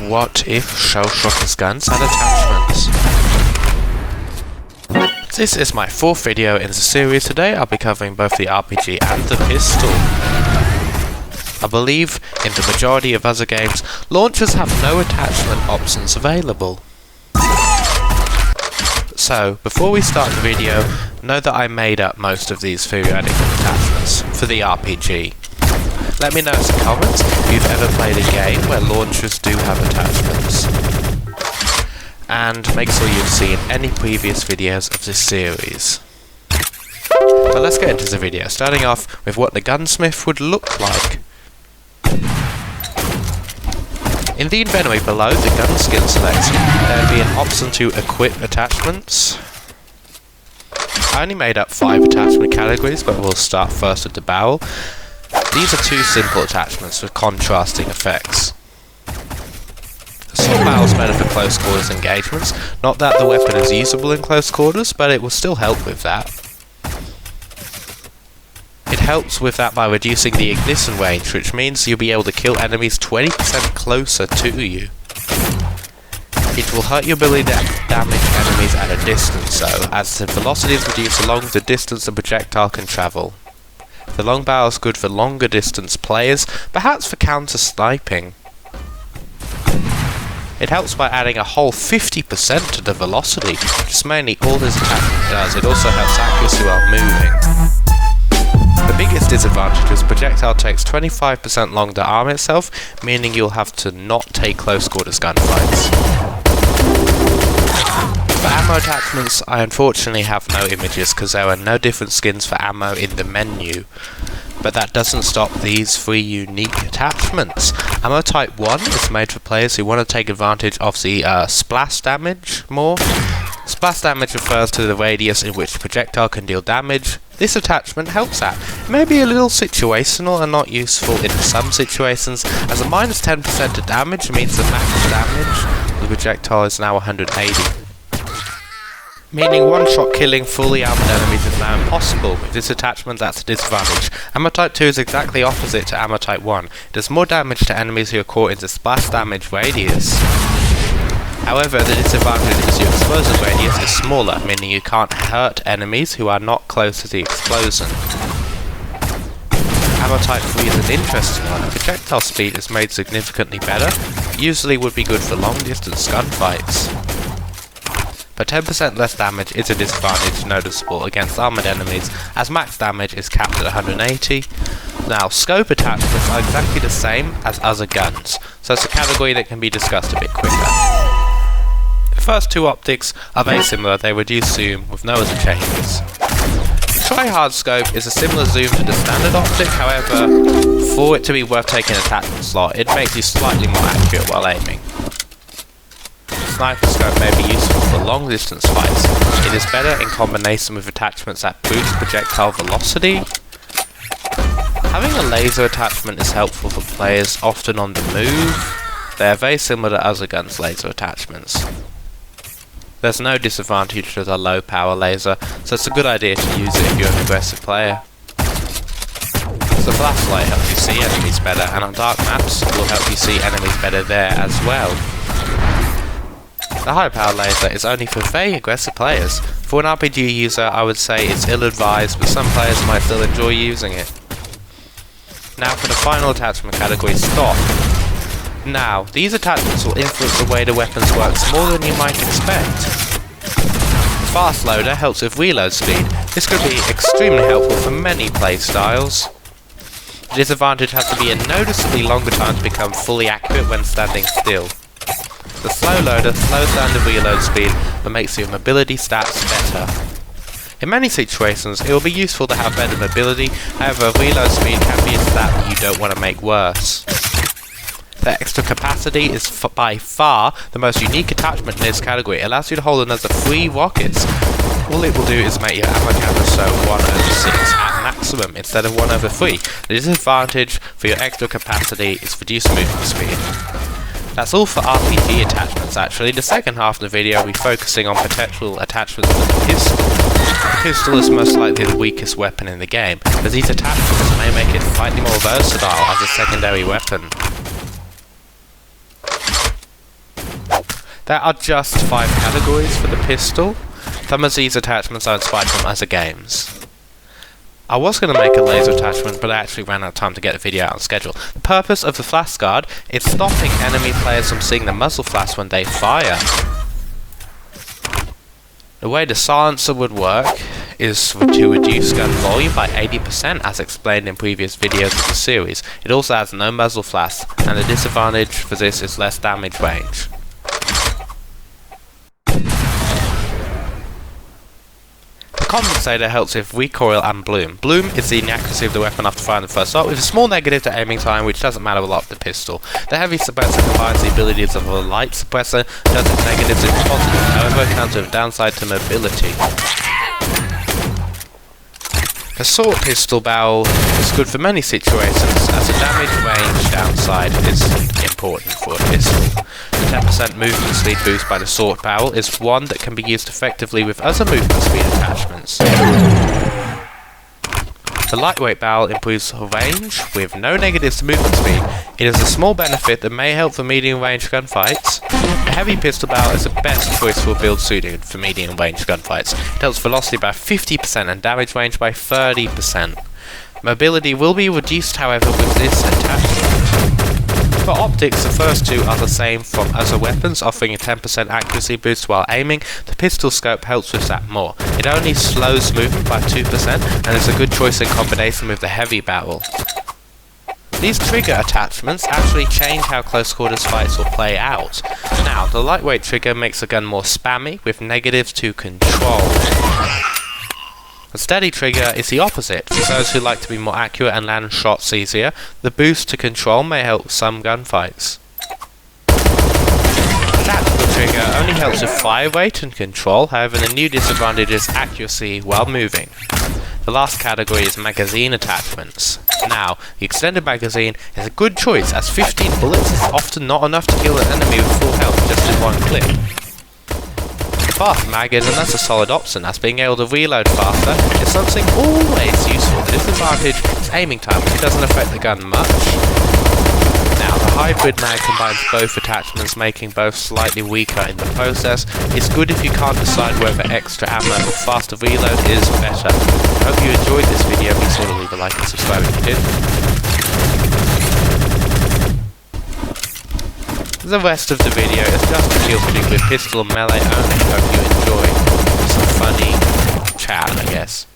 what if Shellshockers guns had attachments? This is my fourth video in the series. Today I'll be covering both the RPG and the pistol. I believe in the majority of other games, launchers have no attachment options available. So, before we start the video, know that I made up most of these theoretical attachments for the RPG. Let me know in the comments if you've ever played a game where launchers do have attachments. And make sure you've seen any previous videos of this series. But let's get into the video, starting off with what the gunsmith would look like. In the inventory below the gun skin selection, there would be an option to equip attachments. I only made up 5 attachment categories, but we'll start first with the barrel. These are 2 simple attachments with contrasting effects. The assault barrel is better for close quarters engagements. Not that the weapon is usable in close quarters, but it will still help with that. It helps with that by reducing the ignition range, which means you'll be able to kill enemies 20% closer to you. It will hurt your ability to damage enemies at a distance though, as the velocity is reduced along the distance the projectile can travel. The long barrel is good for longer distance players, perhaps for counter sniping. It helps by adding a whole 50% to the velocity, which is mainly all this attachment does. It also helps accuracy while moving. The biggest disadvantage is projectile takes 25% longer to arm itself, meaning you'll have to not take close quarters gunfights. For ammo attachments, I unfortunately have no images because there are no different skins for ammo in the menu. But that doesn't stop these 3 unique attachments. Ammo Type 1 is made for players who want to take advantage of the splash damage more. Splash damage refers to the radius in which the projectile can deal damage. This attachment helps that. It may be a little situational and not useful in some situations, as a minus 10% to damage means the max damage of the projectile is now 180. Meaning one-shot killing fully armored enemies is now impossible. With this attachment, that's a disadvantage. Ammo Type 2 is exactly opposite to Ammo Type 1. It does more damage to enemies who are caught in the splash damage radius. However, the disadvantage is your explosion radius is smaller, meaning you can't hurt enemies who are not close to the explosion. Ammo Type 3 is an interesting one. Projectile speed is made significantly better, usually would be good for long distance gunfights. But 10% less damage is a disadvantage noticeable against armoured enemies, as max damage is capped at 180. Now, scope attachments are exactly the same as other guns, so it's a category that can be discussed a bit quicker. The first 2 optics are very similar, they reduce zoom with no other changes. Tryhard scope is a similar zoom to the standard optic, however, for it to be worth taking an attachment slot, it makes you slightly more accurate while aiming. Sniper scope may be useful for long distance fights. It is better in combination with attachments that boost projectile velocity. Having a laser attachment is helpful for players often on the move. They are very similar to other guns' laser attachments. There's no disadvantage to the low power laser, so it's a good idea to use it if you're an aggressive player. The flashlight helps you see enemies better, and on dark maps it will help you see enemies better there as well. The high power laser is only for very aggressive players. For an RPG user, I would say it's ill-advised, but some players might still enjoy using it. Now for the final attachment category, stock. Now, these attachments will influence the way the weapons works more than you might expect. Fast loader helps with reload speed. This could be extremely helpful for many playstyles. The disadvantage has to be a noticeably longer time to become fully accurate when standing still. The slow loader slows down the reload speed but makes your mobility stats better. In many situations, it will be useful to have better mobility, however reload speed can be a stat that you don't want to make worse. The extra capacity is by far the most unique attachment in this category. It allows you to hold another 3 rockets. All it will do is make your ammo count so 1/6 at maximum instead of 1/3. The disadvantage for your extra capacity is reduced movement speed. That's all for RPG attachments actually. The second half of the video will be focusing on potential attachments for the pistol. The pistol is most likely the weakest weapon in the game, as these attachments may make it slightly more versatile as a secondary weapon. There are just 5 categories for the pistol. Some of these attachments are inspired from other games. I was going to make a laser attachment, but I actually ran out of time to get the video out on schedule. The purpose of the flash guard is stopping enemy players from seeing the muzzle flash when they fire. The way the silencer would work is to reduce gun volume by 80%, as explained in previous videos of the series. It also has no muzzle flash, and the disadvantage for this is less damage range. The compensator helps with recoil and bloom. Bloom is the inaccuracy of the weapon after firing the first shot, with a small negative to aiming time, which doesn't matter a lot with the pistol. The heavy suppressor combines the abilities of a light suppressor, does its negatives into positives, however comes with a downside to mobility. The assault pistol barrel is good for many situations, as the damage range downside is important for a pistol. The 10% movement speed boost by the assault barrel is one that can be used effectively with other movement speed attachments. The lightweight barrel improves range with no negatives to movement speed. It is a small benefit that may help for medium range gunfights. A heavy pistol barrel is the best choice for build suited for medium range gunfights. It helps velocity by 50% and damage range by 30%. Mobility will be reduced, however, with this attachment. For optics, the first two are the same from other weapons, offering a 10% accuracy boost while aiming. The pistol scope helps with that more. It only slows movement by 2% and is a good choice in combination with the heavy barrel. These trigger attachments actually change how close quarters fights will play out. Now, the lightweight trigger makes the gun more spammy with negatives to control. The steady trigger is the opposite. For those who like to be more accurate and land shots easier, the boost to control may help some gunfights. The tactical trigger only helps with fire rate and control, however the new disadvantage is accuracy while moving. The last category is magazine attachments. Now, the extended magazine is a good choice as 15 bullets is often not enough to kill an enemy with full health just in one clip. Fast mag is another solid option, as being able to reload faster is something always useful. The disadvantage is aiming time, which doesn't affect the gun much. Now, the hybrid mag combines both attachments, making both slightly weaker in the process. It's good if you can't decide whether extra ammo or faster reload is better. I hope you enjoyed this video. Be sure to leave a like and subscribe if you did. The rest of the video is just a kill streak with pistol and melee only. Hope you enjoy some funny chat, I guess.